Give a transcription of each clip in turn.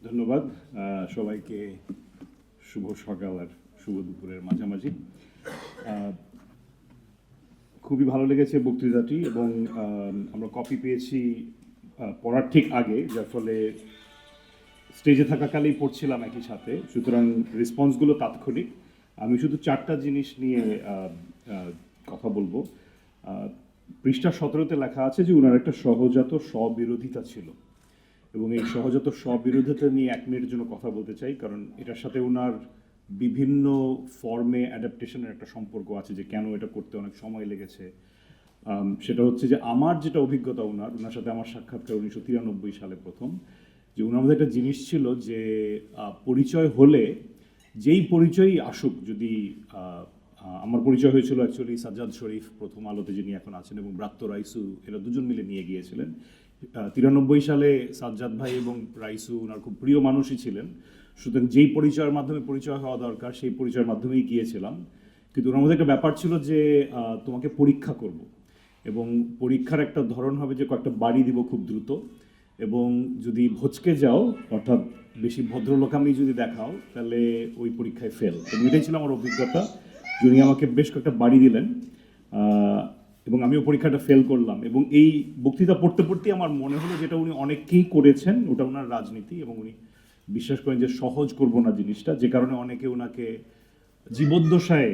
ধন্যবাদ সবাইকে। শুভ সকাল আর শুভ দুপুরের মাঝামাঝি। খুবই ভালো লেগেছে বক্তৃতাটি এবং আমরা কপি পেয়েছি পড়ার ঠিক আগে, যার ফলে স্টেজে থাকাকালেই পড়ছিলাম একই সাথে, সুতরাং রেসপন্সগুলো তাৎক্ষণিক। আমি শুধু চারটা জিনিস নিয়ে কথা বলবো। পৃষ্ঠা 17-তে লেখা আছে যে ওনার একটা সহজাত স্ববিরোধিতা ছিল, এবং এই সহজাত স্ববিরোধিতা নিয়ে 1 মিনিটের জন্য কথা বলতে চাই, কারণ এটার সাথে ওনার বিভিন্ন ফর্মে অ্যাডাপ্টেশনের একটা সম্পর্ক আছে, যে কেন এটা করতে অনেক সময় লেগেছে। সেটা হচ্ছে যে আমার যেটা অভিজ্ঞতা ওনার সাথে আমার সাক্ষাৎকার 1993 সালে প্রথম, যে ওনার মধ্যে একটা জিনিস ছিল যে পরিচয় হলে যেই পরিচয়ই আসুক, যদি আমার পরিচয় হয়েছিল অ্যাকচুয়ালি সাজ্জাদ শরীফ প্রথম আলোতে যিনি এখন আছেন, এবং ব্রাত্য রাইসু, এরা দুজন মিলে নিয়ে গিয়েছিলেন। 93 সালে সাজ্জাদ ভাই এবং রাইসু ওনার খুব প্রিয় মানুষই ছিলেন, সুতরাং যেই পরিচয়ের মাধ্যমে পরিচয় হওয়া দরকার সেই পরিচয়ের মাধ্যমেই গিয়েছিলাম। কিন্তু ওনার মধ্যে একটা ব্যাপার ছিল যে তোমাকে পরীক্ষা করব, এবং পরীক্ষার একটা ধরন হবে যে কয়েকটা বাড়ি দিব খুব দ্রুত, এবং যদি ভচকে যাও, অর্থাৎ বেশি ভদ্রলোকামি যদি দেখাও, তাহলে ওই পরীক্ষায় ফেল। এবং এটাই ছিল আমার অভিজ্ঞতা। যিনি আমাকে বেশ কয়েকটা বাড়ি দিলেন এবং আমিও পরীক্ষাটা ফেল করলাম। এবং এই বক্তৃতা পড়তে পড়তেই আমার মনে হলো যেটা উনি অনেককেই করেছেন, ওটা ওনার রাজনীতি, এবং উনি বিশ্বাস করেন যে সহজ করব না জিনিসটা, যে কারণে অনেকে ওনাকে জীবদ্দশায়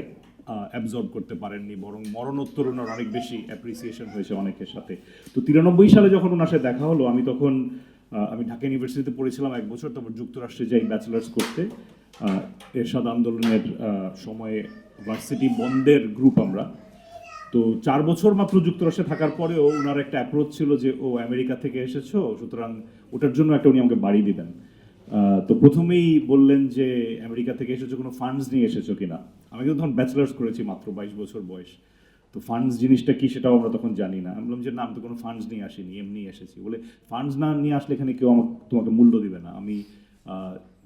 অ্যাবজর্ব করতে পারেননি, বরং মরণোত্তর ওনার অনেক বেশি অ্যাপ্রিসিয়েশন হয়েছে অনেকের সাথে। তো 93 সালে যখন ওনার সাথে দেখা হলো, আমি ঢাকা ইউনিভার্সিটিতে পড়েছিলাম 1 বছর, তারপর যুক্তরাষ্ট্রে যাই ব্যাচেলার্স করতে। এরশাদ আন্দোলনের সময়ে ভার্সিটি বন্ধের গ্রুপ আমরা। তো 4 বছর মাত্র যুক্তরাষ্ট্রে থাকার পরেও ওনার একটা অ্যাপ্রোচ ছিল যে ও আমেরিকা থেকে এসেছো, সুতরাং ওটার জন্য একটা উনি আমাকে বাড়ি দিবেন। তো প্রথমেই বললেন যে আমেরিকা থেকে এসেছো, কোনো ফান্ডস নিয়ে এসেছো কিনা। আমি কিন্তু তখন ব্যাচেলার্স করেছি, মাত্র 22 বছর বয়স। তো ফান্ডস জিনিসটা কি সেটাও আমরা তখন জানি না। আমি বললাম যে না, আমি তো কোনো ফান্ডস নিয়ে আসিনি, এমনি এসেছি। বলে ফান্ডস না নিয়ে আসলে এখানে কেউ তোমাকে মূল্য দিবে না। আমি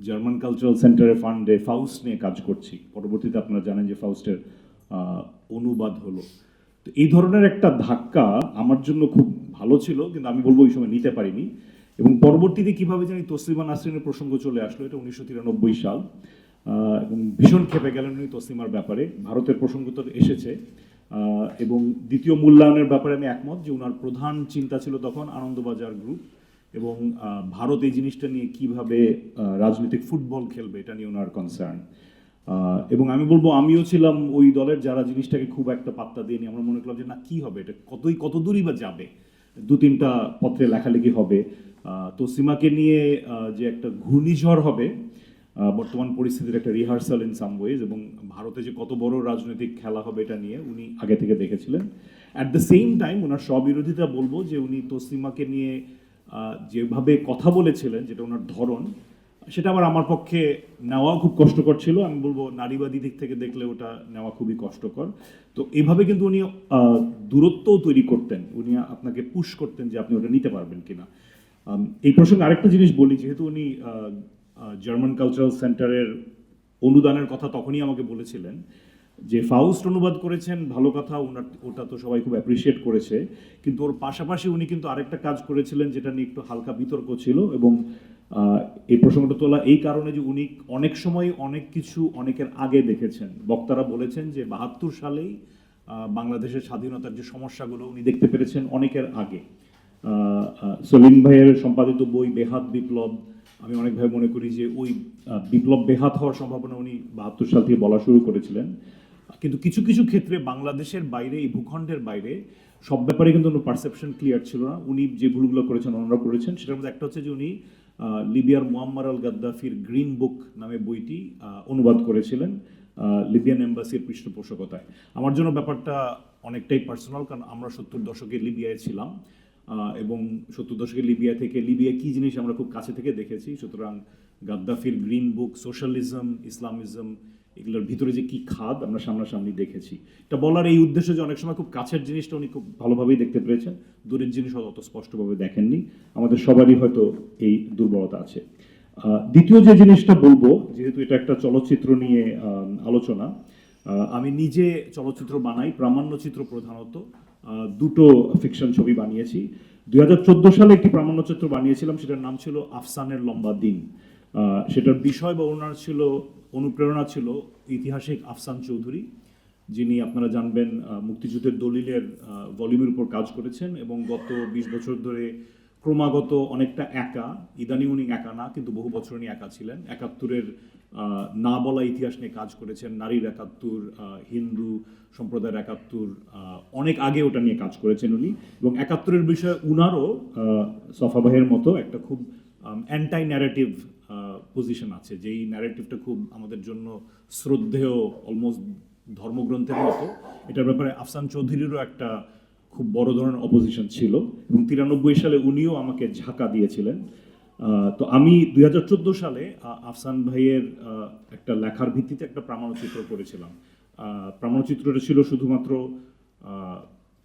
জার্মান কালচারাল সেন্টারের ফান্ডে ফাউস্ট নিয়ে কাজ করছি। পরবর্তীতে আপনারা জানেন যে ফাউস্টের অনুবাদ হলো। তো এই ধরনের একটা ধাক্কা আমার জন্য খুব ভালো ছিল, কিন্তু আমি বলবো ওই সময় নিতে পারিনি। এবং পরবর্তীতে কীভাবে জানি তসলিমা নাসরিনের প্রসঙ্গ চলে আসলো, এটা 1993 সাল, এবং ভীষণ খেপে গেলেন উনি তসলিমার ব্যাপারে। ভারতের প্রসঙ্গ তো এসেছে, এবং দ্বিতীয় মূল্যায়নের ব্যাপারে আমি একমত যে ওনার প্রধান চিন্তা ছিল তখন আনন্দবাজার গ্রুপ, এবং ভারত এই জিনিসটা নিয়ে কিভাবে রাজনৈতিক ফুটবল খেলবে এটা নিয়ে ওনার কনসার্ন। এবং আমি বলবো আমিও ছিলাম ওই দলের যারা জিনিসটাকে খুব একটা পাত্তা দিয়ে নি। আমরা মনে করলাম যে না, কি হবে এটা, কত দূরই বা যাবে, 2-3টা পত্রে লেখালেখি হবে। তো সীমাকে নিয়ে যে একটা ঘূর্ণিঝড় হবে, বর্তমান পরিস্থিতির একটা রিহার্সাল ইন সাম ওয়েজ, এবং ভারতে যে কত বড় রাজনৈতিক খেলা হবে এটা নিয়ে উনি আগে থেকে দেখেছিলেন। অ্যাট দ্য সেম টাইম ওনার স্ববিরোধিতা বলবো যে উনি তসলিমাকে নিয়ে যেভাবে কথা বলেছিলেন, যেটা ওনার ধরন, সেটা আবার আমার পক্ষে নেওয়াও খুব কষ্টকর ছিল। আমি বলবো নারীবাদী দিক থেকে দেখলে ওটা নেওয়া খুবই কষ্টকর। তো এইভাবে কিন্তু উনি দূরত্বও তৈরি করতেন, উনি আপনাকে পুশ করতেন যে আপনি ওটা নিতে পারবেন কিনা। এই প্রসঙ্গে আরেকটা জিনিস বলি, যেহেতু উনি জার্মান কালচারাল সেন্টারের অনুদানের কথা তখনই আমাকে বলেছিলেন, যে ফাউস্ট অনুবাদ করেছেন, ভালো কথা, ওটা তো সবাই খুব অ্যাপ্রিসিয়েট করেছে, কিন্তু ওর পাশাপাশি উনি কিন্তু আরেকটা কাজ করেছিলেন যেটা নিয়ে একটু হালকা বিতর্ক ছিল। এবং এই প্রসঙ্গটা তোলা এই কারণে যে উনি অনেক সময় অনেক কিছু অনেকের আগে দেখেছেন। বক্তারা বলেছেন যে 72 সালেই বাংলাদেশের স্বাধীনতার যে সমস্যাগুলো উনি দেখতে পেরেছেন অনেকের আগে। সলিম ভাইয়ের সম্পাদিত বই বেহাত বিপ্লব, আমি অনেকভাবে মনে করি যে ওই বিপ্লব বেহাত হওয়ার সম্ভাবনা উনি 72 সাল থেকে বলা শুরু করেছিলেন। কিন্তু কিছু কিছু ক্ষেত্রে বাংলাদেশের বাইরে, এই ভূখণ্ডের বাইরে সব ব্যাপারে কিন্তু পারসেপশন ক্লিয়ার ছিল না। উনি যে ভুলগুলো করেছেন অন্যরা করেছেন, সেটার মধ্যে একটা হচ্ছে যে উনি লিবিয়ার মুয়াম্মার আল গাদ্দাফির গ্রিন বুক নামে বইটি অনুবাদ করেছিলেন লিবিয়ান এম্বাসির পৃষ্ঠপোষকতায়। আমার জন্য ব্যাপারটা অনেকটাই পার্সোনাল, কারণ আমরা 70 দশকে লিবিয়ায় ছিলাম, এবং 70 দশকে লিবিয়া থেকে লিবিয়া কী জিনিস আমরা খুব কাছে থেকে দেখেছি। সুতরাং গাদ্দাফির গ্রিন বুক, সোশ্যালিজম, ইসলামিজম, এগুলোর ভিতরে যে কী খাদ আমরা সামনাসামনি দেখেছি। এটা বলার এই উদ্দেশ্য যে অনেক সময় খুব কাছের জিনিসটা উনি খুব ভালোভাবেই দেখতে পেরেছেন, দূরের জিনিস অত স্পষ্টভাবে দেখেননি। আমাদের সবারই হয়তো এই দুর্বলতা আছে। দ্বিতীয় যে জিনিসটা বলবো, যেহেতু এটা একটা চলচ্চিত্র নিয়ে আলোচনা, আমি নিজে চলচ্চিত্র বানাই, প্রামাণ্যচিত্র প্রধানত। 2টো ফিকশন ছবি বানিয়েছি। 2014 সালে একটি প্রামাণ্যচিত্র বানিয়েছিলাম, সেটার নাম ছিল আফসানের লম্বা দিন। সেটার বিষয় বা ওনার ছিল অনুপ্রেরণা ছিল ঐতিহাসিক আফসান চৌধুরী, যিনি আপনারা জানবেন মুক্তিযুদ্ধের দলিলের ভলিউমের উপর কাজ করেছেন এবং গত ২০ বছর ধরে ক্রমাগত অনেকটা একা, ইদানিং উনি একা না কিন্তু বহু বছর উনি একা ছিলেন, একাত্তরের না বলা ইতিহাস নিয়ে কাজ করেছেন, নারীর একাত্তর, হিন্দু সম্প্রদায়ের একাত্তর, অনেক আগে ওটা নিয়ে কাজ করেছেন উনি। এবং একাত্তরের বিষয়ে উনারও সফা ভাইয়ের মতো একটা খুব অ্যান্টাই ন্যারেটিভ পজিশন আছে, যেই ন্যারেটিভটা খুব আমাদের জন্য শ্রদ্ধেয়, অলমোস্ট ধর্মগ্রন্থের মতো। এটার ব্যাপারে আফসান চৌধুরীরও একটা খুব বড় ধরনের অপোজিশন ছিল এবং 93 সালে উনিও আমাকে ঝাঁকা দিয়েছিলেন। তো আমি 2014 সালে আফসান ভাইয়ের একটা লেখার ভিত্তিতে একটা প্রামাণ্যচিত্র করেছিলাম। প্রামাণ্যচিত্রটা ছিল শুধুমাত্র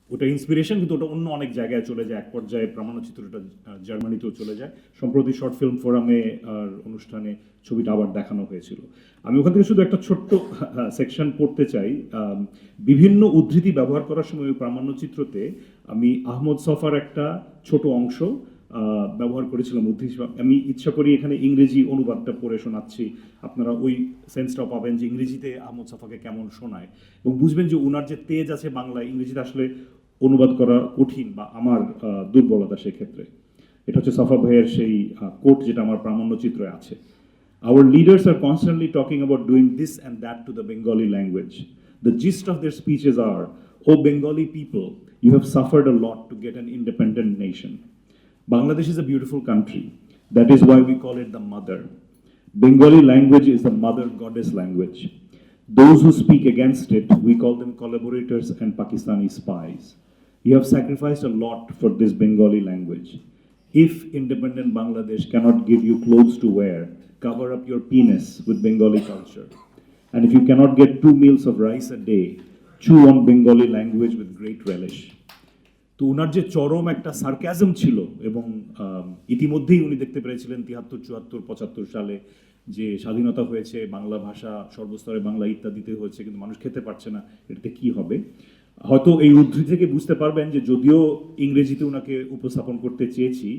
ওটা ইন্সপিরেশন, কিন্তু ওটা অন্য অনেক জায়গায় চলে যায়, এক পর্যায়ে প্রামাণ্যচিত্রটা জার্মানিতেও চলে যায়। সম্প্রতি শর্ট ফিল্ম ফোরামে আর অনুষ্ঠানে ছবিটা আবার দেখানো হয়েছিল। আমি ওখান থেকে শুধু একটা ছোট্ট সেকশন পড়তে চাই। বিভিন্ন উদ্ধৃতি ব্যবহার করার সময় ওই প্রামাণ্যচিত্রতে আমি আহমদ ছফার একটা ছোট অংশ ব্যবহার করেছিলাম উদ্ধৃতি। আমি ইচ্ছা করি এখানে ইংরেজি অনুবাদটা পড়ে শোনাচ্ছি, আপনারা ওই সেন্সটাও পাবেন যে ইংরেজিতে আহমদ ছফাকে কেমন শোনায় এবং বুঝবেন যে ওনার যে তেজ আছে বাংলায়, ইংরেজিতে আসলে অনুবাদ করা কঠিন বা আমার দুর্বলতা সেক্ষেত্রে। এটা হচ্ছে ছফা ভাইয়ের সেই কোট যেটা আমার প্রামাণ্যচিত্রে আছে। Our leaders are constantly talking about doing this and that to the Bengali language. The gist of their speeches are, "Oh Bengali people, you have suffered a lot to get an independent nation. Bangladesh is a beautiful country. That is why we call it the mother. Bengali language is the mother goddess language. Those who speak against it, we call them collaborators and Pakistani spies. You have sacrificed a lot for this Bengali language. If independent Bangladesh cannot give you clothes to wear, cover up your penis with Bengali culture. And if you cannot get 2 meals of rice a day, chew on Bengali language with great relish." তো উনার যে চরম একটা sarcasm ছিল এবং ইতিমধ্যেই উনি দেখতে পেরেছিলেন 73, 74, 75 সালে যে স্বাধীনতা হয়েছে, বাংলা ভাষা সর্বস্তরে বাংলা ইত্যাদিতে হয়েছে, কিন্তু মানুষ খেতে পারছে না, এটাতে কি হবে। হয়তো এই উদ্ধৃতি থেকে বুঝতে পারবেন যে যদিও ইংরেজিতে উনাকে উপস্থাপন করতে চেয়েছি,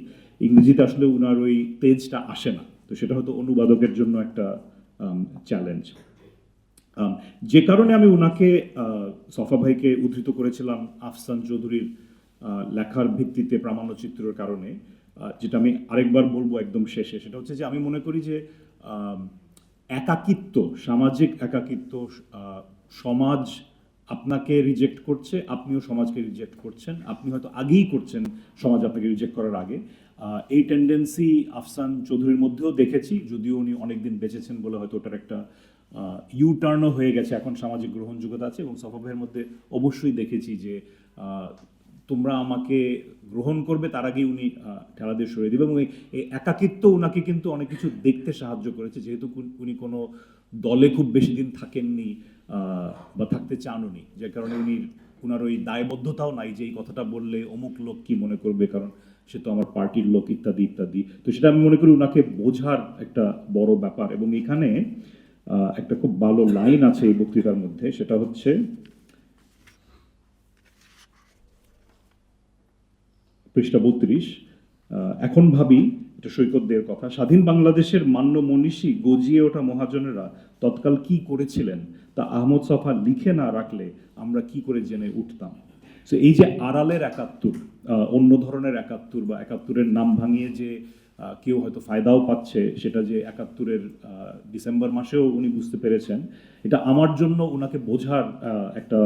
ইংরেজিতে আসলে উনার ওই তেজটা আসে না। তো সেটা হয়তো অনুবাদকের জন্য একটা চ্যালেঞ্জ। যে কারণে আমি উনাকে ছফা ভাইকে উদ্ধৃত করেছিলাম আফসান চৌধুরীর লেখার ভিত্তিতে প্রামাণ্যচিত্রের কারণে, যেটা আমি আরেকবার বলবো একদম শেষে, সেটা হচ্ছে যে আমি মনে করি যে একাকিত্ব, সামাজিক একাকিত্ব, সমাজ আপনাকে রিজেক্ট করছে, আপনিও সমাজকে রিজেক্ট করছেন, আপনি হয়তো আগেই করছেন সমাজ আপনাকে রিজেক্ট করার আগে। এই টেন্ডেন্সি আফসান চৌধুরীর মধ্যেও দেখেছি, যদিও উনি অনেকদিন বেঁচেছেন বলে হয়তো ওটার একটা ইউ টার্নও হয়ে গেছে, এখন সামাজিক গ্রহণযোগ্যতা আছে। এবং ছফা ভাইয়ের মধ্যে অবশ্যই দেখেছি যে তোমরা আমাকে গ্রহণ করবে তার আগেই উনি ঠেলা দিয়ে সরিয়ে দেবে। এবং এই একাকিত্ব উনাকে কিন্তু অনেক কিছু দেখতে সাহায্য করেছে, যেহেতু উনি কোনো দলে খুব বেশি দিন থাকেননি বা থাকতে চাননি, যে কারণে উনার ওই দায়বদ্ধতাও নাই যে এই কথাটা বললে অমুক লোক কি মনে করবে, কারণ সে তো আমার পার্টির লোক ইত্যাদি ইত্যাদি। তো সেটা আমি মনে করি উনাকে বোঝার একটা বড় ব্যাপার। এবং এখানে একটা খুব ভালো লাইন আছে এই বক্তৃতার মধ্যে, সেটা হচ্ছে পৃষ্ঠা 32। এখন ভাবি, এটা সৈকতদের কথা, "স্বাধীন বাংলাদেশের মান্য মনীষী গজিয়ে ওঠা মহাজনেরা তৎকাল কি করেছিলেন তা আহমদ ছফা লিখে না রাখলে আমরা কি করে জেনে উঠতাম।" সো এই যে আড়ালের একাত্তর, অন্য ধরনের একাত্তর বা একাত্তরের নাম ভাঙিয়ে যে কেউ হয়তো ফায়দাও পাচ্ছে, সেটা যে 71-এর ডিসেম্বর মাসেও উনি বুঝতে পেরেছেন, এটা আমার জন্য ওনাকে বোঝার একটা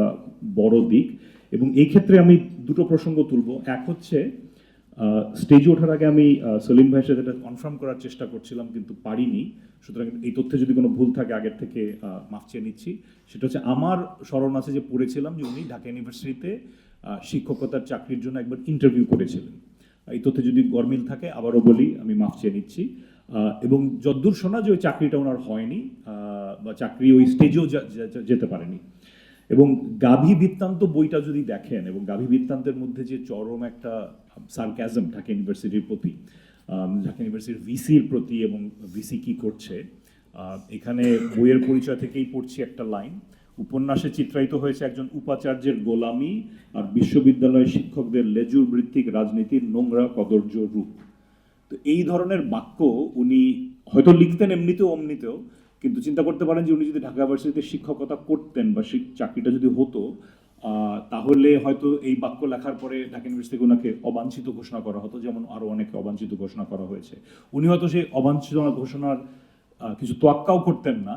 বড় দিক। এবং এই ক্ষেত্রে আমি দুটো প্রসঙ্গ তুলব। এক হচ্ছে স্টেজে ওঠার আগে আমি সলিম ভাইয়ের সাথে এটা কনফার্ম করার চেষ্টা করছিলাম কিন্তু পারিনি, সুতরাং এই তথ্যে যদি কোনো ভুল থাকে আগের থেকে মাফ চেয়ে নিচ্ছি। সেটা হচ্ছে আমার স্মরণ আছে যে পড়েছিলাম যে উনি ঢাকা ইউনিভার্সিটিতে শিক্ষকতার চাকরির জন্য একবার ইন্টারভিউ করেছিলেন। এই তথ্যে যদি গরমিল থাকে আবারও বলি, আমি মাফ চেয়ে নিচ্ছি। এবং যদ্দূর শোনা যে ওই চাকরিটা ওনার হয়নি বা চাকরি ওই স্টেজেও যেতে পারেনি। এবং গাভী বৃত্তান্ত বইটা যদি দেখেন, এবং গাভী বৃত্তান্তের মধ্যে যে চরম একটা সার্কাজম ঢাকা ইউনিভার্সিটির প্রতি, ঢাকা ইউনিভার্সিটির ভিসির প্রতি এবং ভিসি কি করছে, এখানে বইয়ের পরিচয় থেকেই পড়ছি একটা লাইন, "উপন্যাসে চিত্রায়িত হয়েছে একজন উপাচার্যের গোলামি আর বিশ্ববিদ্যালয়ের শিক্ষকদের লেজুর ভিত্তিক রাজনীতির নোংরা কদর্য রূপ।" তো এই ধরনের বাক্য উনি হয়তো লিখতেন এমনিতেও অমনিতেও, কিন্তু চিন্তা করতে পারেন যে উনি যদি ঢাকা ইউনিভার্সিটিতে শিক্ষকতা করতেন বা চাকরিটা যদি হতো, তাহলে হয়তো এই বাক্য লেখার পরে ঢাকা ইউনিভার্সিটি থেকে ওনাকে অবাঞ্ছিত ঘোষণা করা হতো, যেমন আরো অনেকে অবাঞ্ছিত ঘোষণা করা হয়েছে। উনি হয়তো সেই অবাঞ্ছিত ঘোষণার কিছু তোয়াক্কাও করতেন না,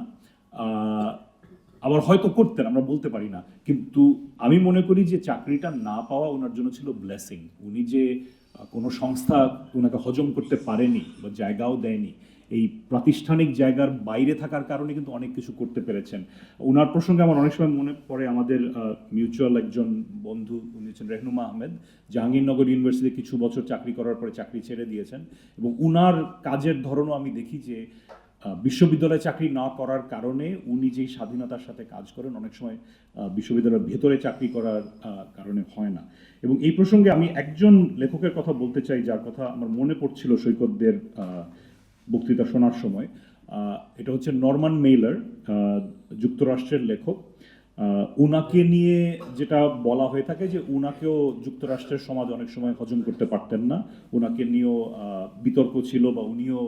আবার হয়তো করতেন, আমরা বলতে পারি না। কিন্তু আমি মনে করি যে চাকরিটা না পাওয়া ওনার জন্য ছিল ব্লেসিং। উনি যে কোনো সংস্থা ওনাকে হজম করতে পারেনি বা জায়গাও দেয়নি, এই প্রাতিষ্ঠানিক জায়গার বাইরে থাকার কারণে কিন্তু অনেক কিছু করতে পেরেছেন। ওনার প্রসঙ্গে আমার অনেক সময় মনে পড়ে আমাদের মিউচুয়াল একজন বন্ধু, উনি হচ্ছেন রেহনুমা আহমেদ, জাহাঙ্গীরনগর ইউনিভার্সিটিতে কিছু বছর চাকরি করার পরে চাকরি ছেড়ে দিয়েছেন, এবং উনার কাজের ধরনও আমি দেখি যে বিশ্ববিদ্যালয়ে চাকরি না করার কারণে উনি যেই স্বাধীনতার সাথে কাজ করেন অনেক সময় বিশ্ববিদ্যালয়ের ভেতরে চাকরি করার কারণে হয় না। এবং এই প্রসঙ্গে আমি একজন লেখকের কথা বলতে চাই, যার কথা আমার মনে পড়ছিল সৈকতদের বক্তৃতা শোনার সময়। এটা হচ্ছে নরমান মেইলার, যুক্তরাষ্ট্রের লেখক। উনাকে নিয়ে যেটা বলা হয়ে থাকে যে উনাকেও যুক্তরাষ্ট্রের সমাজ অনেক সময় হজম করতে পারতেন না, উনাকে নিয়েও বিতর্ক ছিল, বা উনিও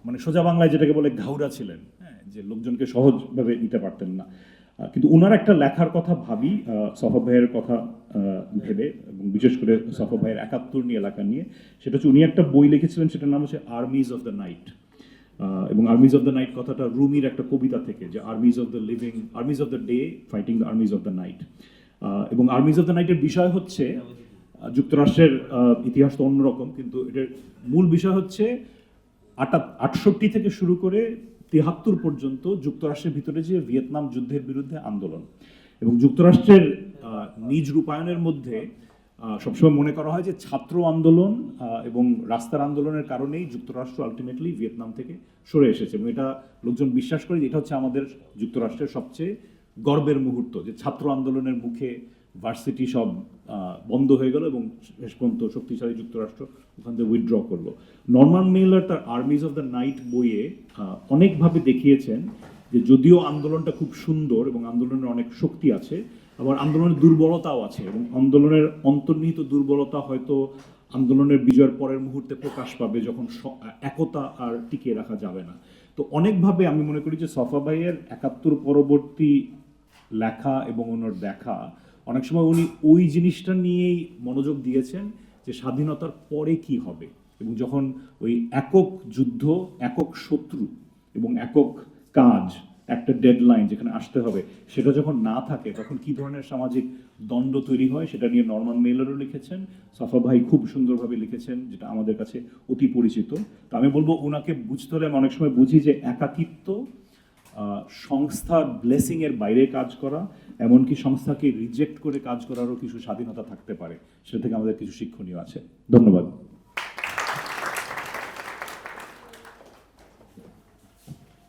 মানে সোজা বাংলায় যেটাকে বলে ঘাউড়া ছিলেন, হ্যাঁ, যে লোকজনকে সহজভাবে নিতে পারতেন না। কিন্তু উনার একটা লেখার কথা ভাবি, সফা ভাইয়ের কথা ভেবে, এবং বিশেষ করে সফা ভাইয়ের ৭১ নিয়ে লেখা নিয়ে। সেটা হচ্ছে উনি একটা বই লিখেছিলেন, সেটার নাম হচ্ছে আর্মিজ অফ দ্য নাইট। এবং আর্মিজ অফ দ্য নাইট কথাটা রুমির একটা কবিতা থেকে, যে army's of the living, army's of the day fighting the army's of the night. এবং আর্মিজ অফ দ্য নাইটের বিষয় হচ্ছে যুক্তরাষ্ট্রের ইতিহাস তো অন্যরকম, কিন্তু এটার মূল বিষয় হচ্ছে ৬৮ থেকে শুরু করে ৭৩ পর্যন্ত যুক্তরাষ্ট্রের ভিতরে যে ভিয়েতনাম যুদ্ধের বিরুদ্ধে আন্দোলন, এবং যুক্তরাষ্ট্রের নিজ রূপায়ণের মধ্যে সবসময় মনে করা হয় যে ছাত্র আন্দোলন এবং রাস্তার আন্দোলনের কারণেই যুক্তরাষ্ট্র আলটিমেটলি ভিয়েতনাম থেকে সরে এসেছে, এবং এটা লোকজন বিশ্বাস করে যে এটা হচ্ছে আমাদের যুক্তরাষ্ট্রের সবচেয়ে গর্বের মুহূর্ত, যে ছাত্র আন্দোলনের মুখে ভার্সিটি সব বন্ধ হয়ে গেল এবং শেষ পর্যন্ত শক্তিশালী যুক্তরাষ্ট্র ওখান থেকে উইথড্র করলো। নরমান মেইলার তার আর্মিজ অফ দ্য নাইট বইয়ে অনেকভাবে দেখিয়েছেন যে যদিও আন্দোলনটা খুব সুন্দর এবং আন্দোলনের অনেক শক্তি আছে, আবার আন্দোলনের দুর্বলতাও আছে, এবং আন্দোলনের অন্তর্নিহিত দুর্বলতা হয়তো আন্দোলনের বিজয়ের পরের মুহূর্তে প্রকাশ পাবে, যখন একতা আর টিকিয়ে রাখা যাবে না। তো অনেকভাবে আমি মনে করি যে সফা ভাইয়ের ৭১ পরবর্তী লেখা এবং ওনার দেখা, অনেক সময় উনি ওই জিনিসটা নিয়েই মনোযোগ দিয়েছেন যে স্বাধীনতার পরে কি হবে, এবং যখন ওই একক যুদ্ধ, একক শত্রু এবং একক কাজ, একটা ডেডলাইন যেখানে আসতে হবে, সেটা যখন না থাকে তখন কি ধরনের সামাজিক দ্বন্দ্ব তৈরি হয়, সেটা নিয়ে নরমান মেইলারও লিখেছেন, সফা ভাই খুব সুন্দরভাবে লিখেছেন, যেটা আমাদের কাছে অতি পরিচিত। তো আমি বলবো ওনাকে বুঝতে হলে আমি অনেক সময় বুঝি যে একাকিত্ব, সংস্থার ব্লেসিং এর বাইরে কাজ করা, এমনকি সংস্থাকে রিজেক্ট করে কাজ করারও কিছু স্বাধীনতা থাকতে পারে, সেটা থেকে আমাদের কিছু শিক্ষণীয় আছে। ধন্যবাদ।